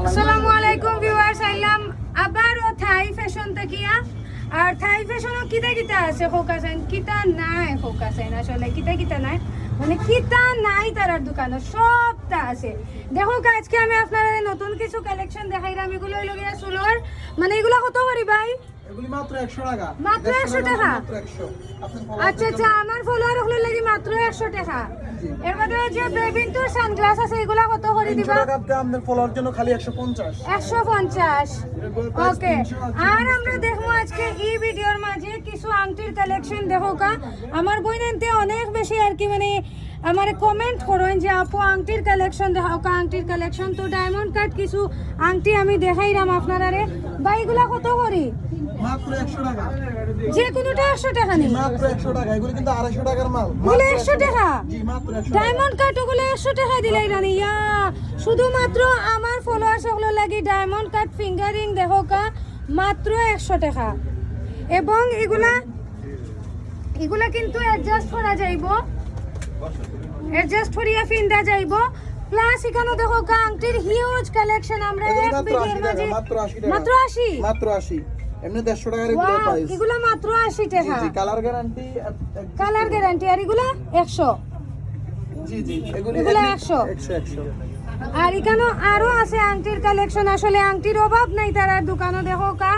আসসালামু আলাইকুম ভিউয়ার্স, আইলাম আবারও থাই ফ্যাশন তাকিয়া। আর থাই ফ্যাশনও কিতা কিতা আছে ফোকাসেন, কিতা নাই ফোকাসেন, আসলে কিতা কিতা নাই মানে কিতা নাই তার দোকানে সবটা আছে। দেখো আজকে আমি আপনারা নতুন কিছু কালেকশন দেখাইলাম। এগুলো লগিয়া চুলোর মানে এগুলো কত করি ভাই? এগুলি মাত্র 100 টাকা। মাত্র 100 টাকা? মাত্র 100। আচ্ছা আচ্ছা, আমার ফলোয়ার হলো লাগি মাত্র 100 টাকা। এর মধ্যে যে বেবিন্টু সানগ্লাস আছে এগুলা কত করে দিবা? 100 টাকা আপনাদের ফলোয়ার জন্য খালি 150। 150। ওকে, আর আমরা দেখবো আজকে এই ভিডিওর মাঝে কিছু আংটির কালেকশন। দেখো কা আমার বইনেনতে অনেক বেশি আর কি মানে আমার কমেন্ট করেন যে আপু আংটির কালেকশন দেখাও কা, আংটির কালেকশন। তো ডায়মন্ড কাট কিছু আংটি আমি দেখাইলাম আপনারা রে। ভাই এগুলা কত করি? মাত্র 100 টাকা। যে কোনোটা 100 টাকা নেই? মাত্র 100 টাকা। এগুলো কিন্তু 250 টাকার মাল। এগুলো 100 টাকা? জি মাত্র 100 টাকা। ডায়মন্ড কাট ওগুলো 100 টাকা দিলাই রানি ইয়া। শুধুমাত্র আমার ফলোয়ার্স ওগুলো লাগি ডায়মন্ড কাট ফিঙ্গারিং দেখো কা মাত্র 100 টাকা। এবং এগুলা কিন্তু অ্যাডজাস্ট করা যাইবো, অ্যাডজাস্ট করিয়া ফিন্দা যাইবো। প্লাস এখানে দেখো কা আংটির হিউজ কালেকশন আমরা এক ভিডিওর মাঝে মাত্র 80 টাকা। মাত্র 80? মাত্র 80। এমনি 150 টাকার এগুলো ওয়াও, প্রাইস। এগুলা মাত্র 80 টাকা। জি কালার গ্যারান্টি। Colour guarantee. আর এগুলা 100? জি জি এগুলো এগুলো 100। 100। আর এখানে আরো আছে আংটির কালেকশন। আসলে আংটির অভাব নাই তার দোকানে। দেখো কা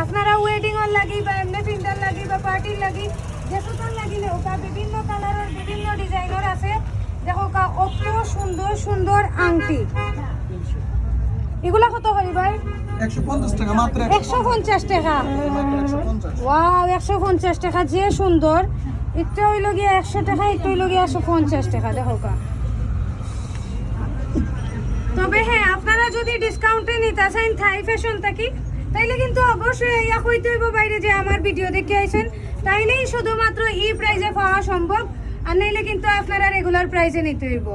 আপনারা ওয়েডিং এর লাগি বা এমনি ফিন্ডার লাগি বা পার্টির লাগি যেসব লাগিলে ওকা বিভিন্ন কালারের বিভিন্ন ডিজাইনের আছে। দেখো কা অত সুন্দর সুন্দর আংটি। এগুলা কত করি ভাই? 150 টাকা মাত্র। 150 টাকা। মাত্র 150। ওয়াও, 150 টাকা। যে সুন্দর। এটা হইল গিয়ে 100 টাকা, এটা হইল গিয়ে 150 টাকা। দেখো কা। তবে হ্যাঁ, আপনারা যদি ডিসকাউন্টে নিতে চান থাই ফ্যাশন থাকি তাইলে কিন্তু অবশ্যই ইয়া কইতে হইব বাইরে যে আমার ভিডিও দেখে আইছেন, তাইলেই শুধুমাত্র এই প্রাইজে পাওয়া সম্ভব। আর নাইলে কিন্তু আপনারা রেগুলার প্রাইজে নিতে হইব।